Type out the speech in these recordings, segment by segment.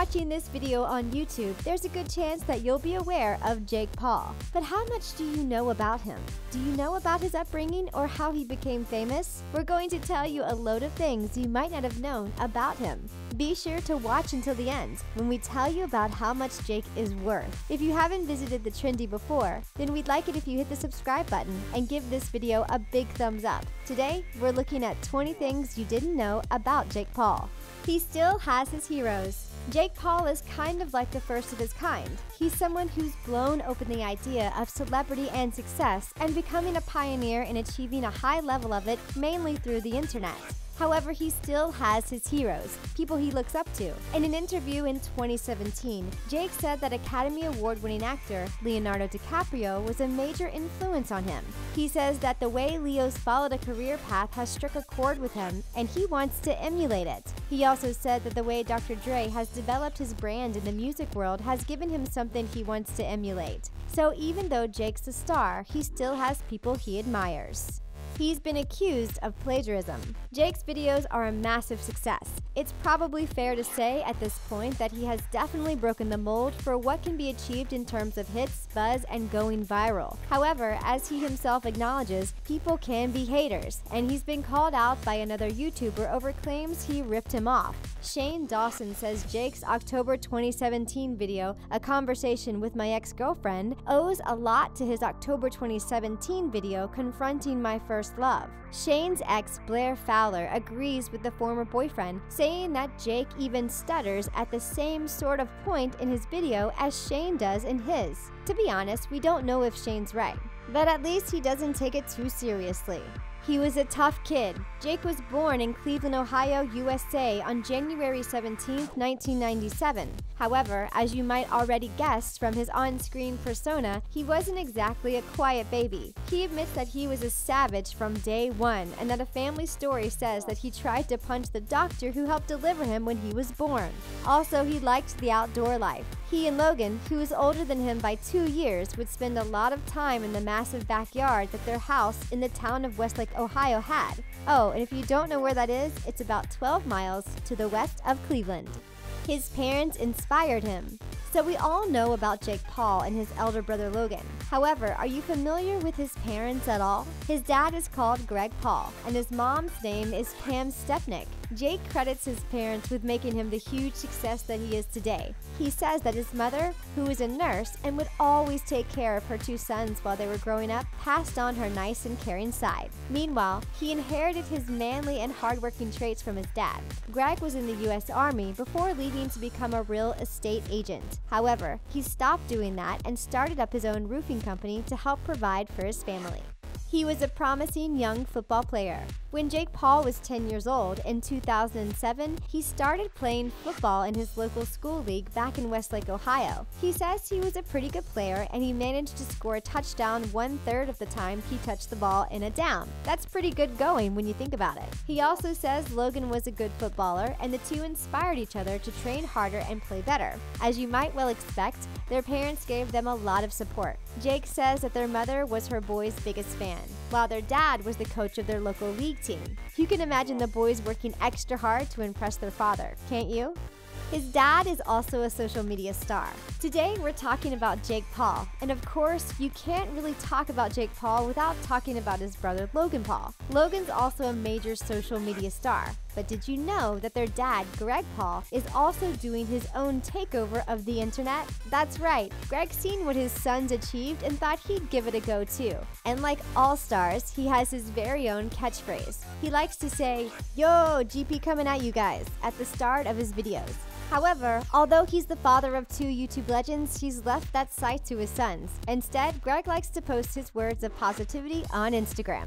watching this video on YouTube, there's a good chance that you'll be aware of Jake Paul. But how much do you know about him? Do you know about his upbringing or how he became famous? We're going to tell you a load of things you might not have known about him. Be sure to watch until the end when we tell you about how much Jake is worth. If you haven't visited The Trendy before, then we'd like it if you hit the subscribe button and give this video a big thumbs up. Today, we're looking at 20 things you didn't know about Jake Paul. He still has his heroes. Jake Paul is kind of like the first of his kind. He's someone who's blown open the idea of celebrity and success and becoming a pioneer in achieving a high level of it mainly through the internet. However, he still has his heroes, people he looks up to. In an interview in 2017, Jake said that Academy Award-winning actor Leonardo DiCaprio was a major influence on him. He says that the way Leo's followed a career path has struck a chord with him, and he wants to emulate it. He also said that the way Dr. Dre has developed his brand in the music world has given him something he wants to emulate. So even though Jake's a star, he still has people he admires. He's been accused of plagiarism. Jake's videos are a massive success. It's probably fair to say at this point that he has definitely broken the mold for what can be achieved in terms of hits, buzz, and going viral. However, as he himself acknowledges, people can be haters, and he's been called out by another YouTuber over claims he ripped him off. Shane Dawson says Jake's October 2017 video, A Conversation with My Ex-Girlfriend, owes a lot to his October 2017 video, Confronting My First Love. Shane's ex, Blair Fowler, agrees with the former boyfriend, saying that Jake even stutters at the same sort of point in his video as Shane does in his. To be honest, we don't know if Shane's right, but at least he doesn't take it too seriously. He was a tough kid. Jake was born in Cleveland, Ohio, USA on January 17, 1997. However, as you might already guess from his on-screen persona, he wasn't exactly a quiet baby. He admits that he was a savage from day one and that a family story says that he tried to punch the doctor who helped deliver him when he was born. Also, he liked the outdoor life. He and Logan, who is older than him by 2 years, would spend a lot of time in the massive backyard that their house in the town of Westlake, Ohio had. Oh, and if you don't know where that is, it's about 12 miles to the west of Cleveland. His parents inspired him. So we all know about Jake Paul and his elder brother Logan. However, are you familiar with his parents at all? His dad is called Greg Paul, and his mom's name is Pam Stepnick. Jake credits his parents with making him the huge success that he is today. He says that his mother, who is a nurse and would always take care of her 2 sons while they were growing up, passed on her nice and caring side. Meanwhile, he inherited his manly and hardworking traits from his dad. Greg was in the U.S. Army before leaving to become a real estate agent. However, he stopped doing that and started up his own roofing company to help provide for his family. He was a promising young football player. When Jake Paul was 10 years old, in 2007, he started playing football in his local school league back in Westlake, Ohio. He says he was a pretty good player and he managed to score a touchdown 1/3 of the time he touched the ball in a down. That's pretty good going when you think about it. He also says Logan was a good footballer and the two inspired each other to train harder and play better. As you might well expect, their parents gave them a lot of support. Jake says that their mother was her boy's biggest fan, while their dad was the coach of their local league team. You can imagine the boys working extra hard to impress their father, can't you? His dad is also a social media star. Today, we're talking about Jake Paul, and of course, you can't really talk about Jake Paul without talking about his brother Logan Paul. Logan's also a major social media star, but did you know that their dad, Greg Paul, is also doing his own takeover of the internet? That's right, Greg's seen what his sons achieved and thought he'd give it a go too. And like all stars, he has his very own catchphrase. He likes to say, "Yo, GP coming at you guys," at the start of his videos. However, although he's the father of 2 YouTube legends, he's left that site to his sons. Instead, Greg likes to post his words of positivity on Instagram.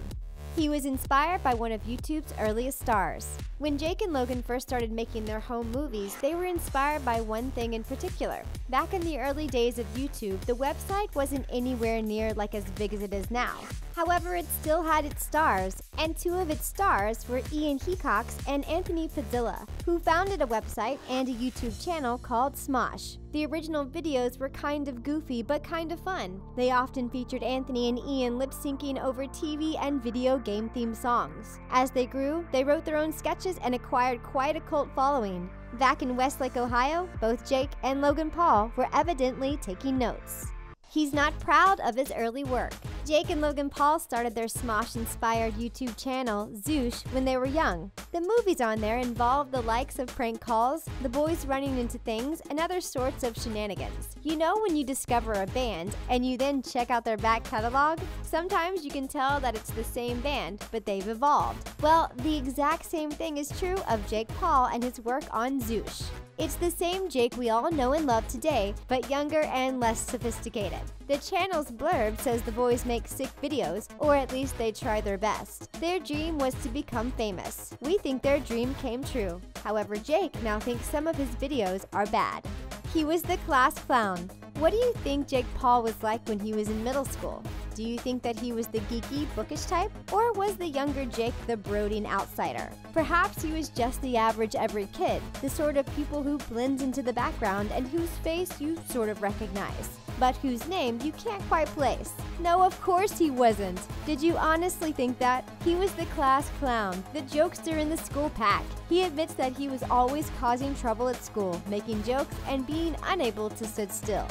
He was inspired by one of YouTube's earliest stars. When Jake and Logan first started making their home movies, they were inspired by one thing in particular. Back in the early days of YouTube, the website wasn't anywhere near like as big as it is now. However, it still had its stars, and two of its stars were Ian Hecox and Anthony Padilla, who founded a website and a YouTube channel called Smosh. The original videos were kind of goofy but kind of fun. They often featured Anthony and Ian lip-syncing over TV and video game theme songs. As they grew, they wrote their own sketches and acquired quite a cult following. Back in Westlake, Ohio, both Jake and Logan Paul were evidently taking notes. He's not proud of his early work. Jake and Logan Paul started their Smosh-inspired YouTube channel, Zoosh, when they were young. The movies on there involved the likes of prank calls, the boys running into things, and other sorts of shenanigans. You know when you discover a band, and you then check out their back catalog? Sometimes you can tell that it's the same band, but they've evolved. Well, the exact same thing is true of Jake Paul and his work on Zoosh. It's the same Jake we all know and love today, but younger and less sophisticated. The channel's blurb says the boys make sick videos, or at least they try their best. Their dream was to become famous. We think their dream came true. However, Jake now thinks some of his videos are bad. He was the class clown. What do you think Jake Paul was like when he was in middle school? Do you think that he was the geeky, bookish type? Or was the younger Jake the brooding outsider? Perhaps he was just the average every kid, the sort of people who blend into the background and whose face you sort of recognize, but whose name you can't quite place. No, of course he wasn't. Did you honestly think that? He was the class clown, the jokester in the school pack. He admits that he was always causing trouble at school, making jokes, and being unable to sit still.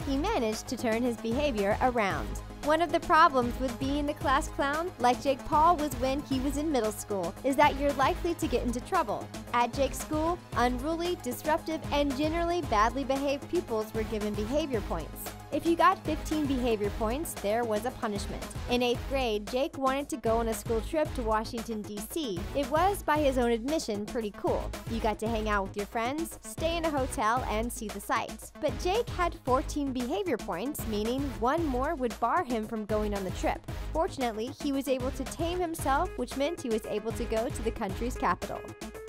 He managed to turn his behavior around. One of the problems with being the class clown, like Jake Paul was when he was in middle school, is that you're likely to get into trouble. At Jake's school, unruly, disruptive, and generally badly behaved pupils were given behavior points. If you got 15 behavior points, there was a punishment. In 8th grade, Jake wanted to go on a school trip to Washington, D.C. It was, by his own admission, pretty cool. You got to hang out with your friends, stay in a hotel, and see the sights. But Jake had 14 behavior points, meaning one more would bar him from going on the trip. Fortunately, he was able to tame himself, which meant he was able to go to the country's capital.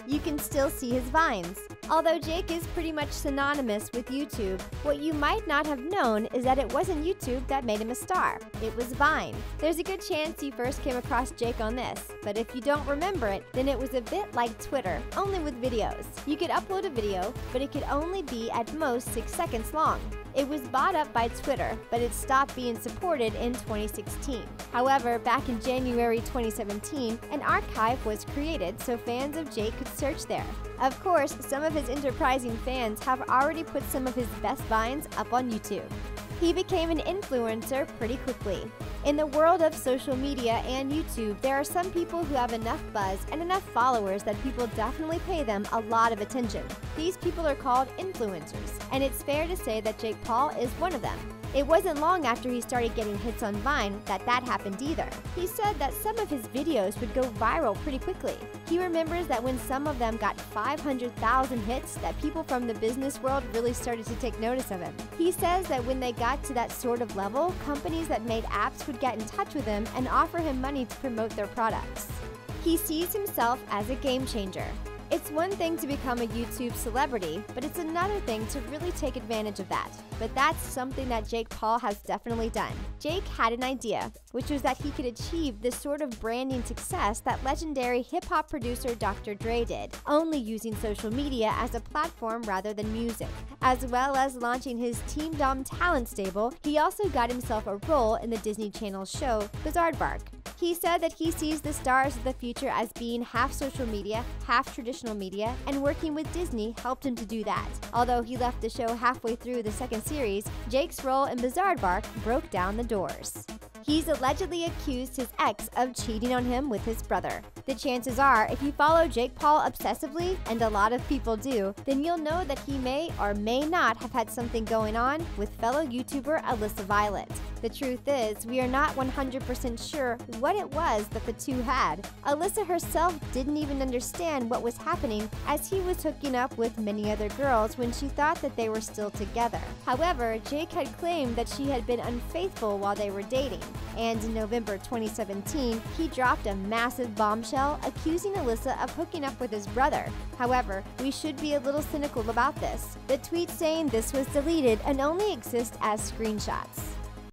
You can still see his vines. Although Jake is pretty much synonymous with YouTube, what you might not have known is that it wasn't YouTube that made him a star. It was Vine. There's a good chance you first came across Jake on this, but if you don't remember it, then it was a bit like Twitter, only with videos. You could upload a video, but it could only be at most 6 seconds long. It was bought up by Twitter, but it stopped being supported in 2016. However, back in January 2017, an archive was created so fans of Jake could search there. Of course, some of his enterprising fans have already put some of his best vines up on YouTube. He became an influencer pretty quickly. In the world of social media and YouTube, there are some people who have enough buzz and enough followers that people definitely pay them a lot of attention. These people are called influencers, and it's fair to say that Jake Paul is one of them. It wasn't long after he started getting hits on Vine that happened either. He said that some of his videos would go viral pretty quickly. He remembers that when some of them got 500,000 hits, that people from the business world really started to take notice of him. He says that when they got to that sort of level, companies that made apps would get in touch with him and offer him money to promote their products. He sees himself as a game changer. It's one thing to become a YouTube celebrity, but it's another thing to really take advantage of that. But that's something that Jake Paul has definitely done. Jake had an idea, which was that he could achieve the sort of branding success that legendary hip-hop producer Dr. Dre did, only using social media as a platform rather than music. As well as launching his Team Dom talent stable, he also got himself a role in the Disney Channel's show, Bizaardvark. He said that he sees the stars of the future as being half social media, half traditional media, and working with Disney helped him to do that. Although he left the show halfway through the second series, Jake's role in Bizaardvark broke down the doors. He's allegedly accused his ex of cheating on him with his brother. The chances are, if you follow Jake Paul obsessively, and a lot of people do, then you'll know that he may or may not have had something going on with fellow YouTuber Alyssa Violet. The truth is, we are not 100% sure what it was that the two had. Alyssa herself didn't even understand what was happening, as he was hooking up with many other girls when she thought that they were still together. However, Jake had claimed that she had been unfaithful while they were dating. And in November 2017, he dropped a massive bombshell accusing Alyssa of hooking up with his brother. However, we should be a little cynical about this. The tweet saying this was deleted and only exists as screenshots.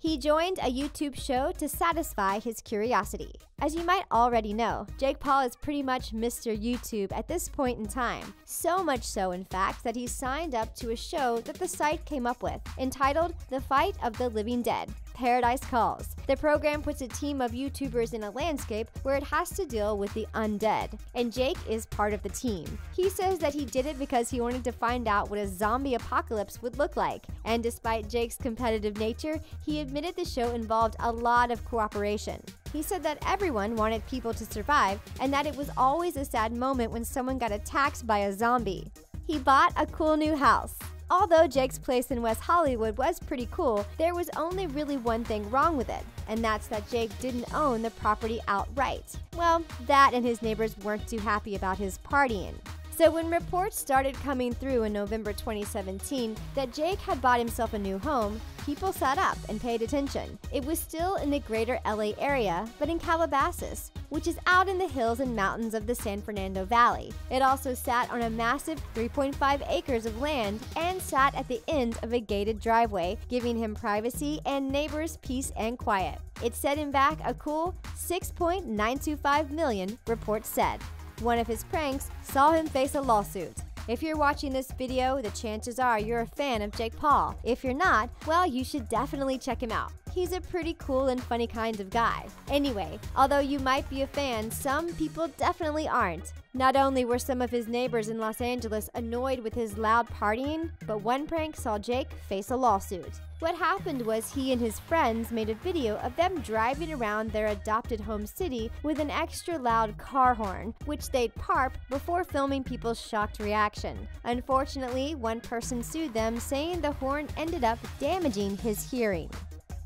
He joined a YouTube show to satisfy his curiosity. As you might already know, Jake Paul is pretty much Mr. YouTube at this point in time. So much so, in fact, that he signed up to a show that the site came up with, entitled The Fight of the Living Dead: Paradise Calls. The program puts a team of YouTubers in a landscape where it has to deal with the undead, and Jake is part of the team. He says that he did it because he wanted to find out what a zombie apocalypse would look like, and despite Jake's competitive nature, he admitted the show involved a lot of cooperation. He said that everyone wanted people to survive, and that it was always a sad moment when someone got attacked by a zombie. He bought a cool new house. Although Jake's place in West Hollywood was pretty cool, there was only really one thing wrong with it, and that's that Jake didn't own the property outright. Well, that and his neighbors weren't too happy about his partying. So when reports started coming through in November 2017 that Jake had bought himself a new home, people sat up and paid attention. It was still in the greater LA area, but in Calabasas, which is out in the hills and mountains of the San Fernando Valley. It also sat on a massive 3.5 acres of land and sat at the end of a gated driveway, giving him privacy and neighbors peace and quiet. It set him back a cool $6.925 million, reports said. One of his pranks saw him face a lawsuit. If you're watching this video, the chances are you're a fan of Jake Paul. If you're not, well, you should definitely check him out. He's a pretty cool and funny kind of guy. Anyway, although you might be a fan, some people definitely aren't. Not only were some of his neighbors in Los Angeles annoyed with his loud partying, but one prank saw Jake face a lawsuit. What happened was he and his friends made a video of them driving around their adopted home city with an extra loud car horn, which they'd park before filming people's shocked reaction. Unfortunately, one person sued them, saying the horn ended up damaging his hearing.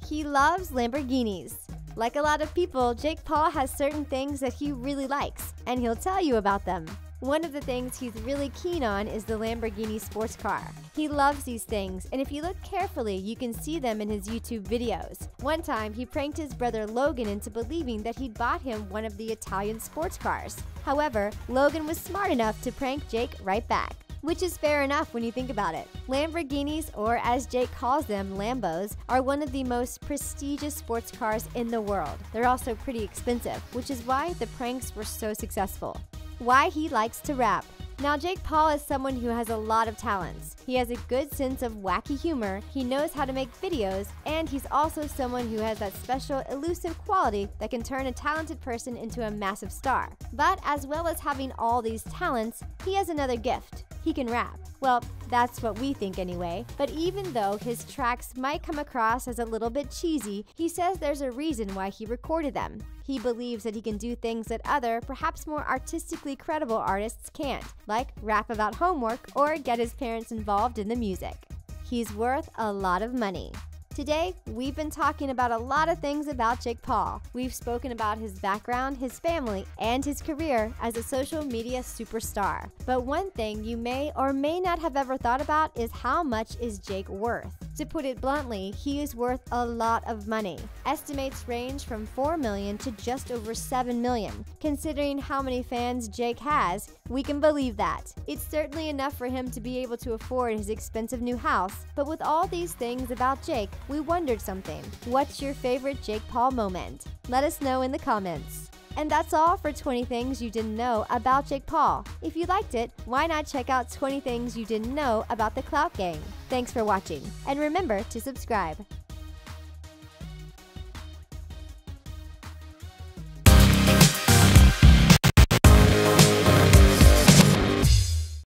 He loves Lamborghinis. Like a lot of people, Jake Paul has certain things that he really likes, and he'll tell you about them. One of the things he's really keen on is the Lamborghini sports car. He loves these things, and if you look carefully, you can see them in his YouTube videos. One time, he pranked his brother Logan into believing that he'd bought him one of the Italian sports cars. However, Logan was smart enough to prank Jake right back. Which is fair enough when you think about it. Lamborghinis, or as Jake calls them, Lambos, are one of the most prestigious sports cars in the world. They're also pretty expensive, which is why the pranks were so successful. Why he likes to rap. Now, Jake Paul is someone who has a lot of talents. He has a good sense of wacky humor, he knows how to make videos, and he's also someone who has that special elusive quality that can turn a talented person into a massive star. But as well as having all these talents, he has another gift. He can rap. Well, that's what we think anyway. But even though his tracks might come across as a little bit cheesy, he says there's a reason why he recorded them. He believes that he can do things that other, perhaps more artistically credible artists can't, like rap about homework or get his parents involved in the music. He's worth a lot of money. Today, we've been talking about a lot of things about Jake Paul. We've spoken about his background, his family, and his career as a social media superstar. But one thing you may or may not have ever thought about is how much is Jake worth? To put it bluntly, he is worth a lot of money. Estimates range from $4 million to just over $7 million. Considering how many fans Jake has, we can believe that. It's certainly enough for him to be able to afford his expensive new house. But with all these things about Jake, we wondered something. What's your favorite Jake Paul moment? Let us know in the comments. And that's all for 20 Things You Didn't Know About Jake Paul. If you liked it, why not check out 20 Things You Didn't Know About the Clout Gang? Thanks for watching, and remember to subscribe.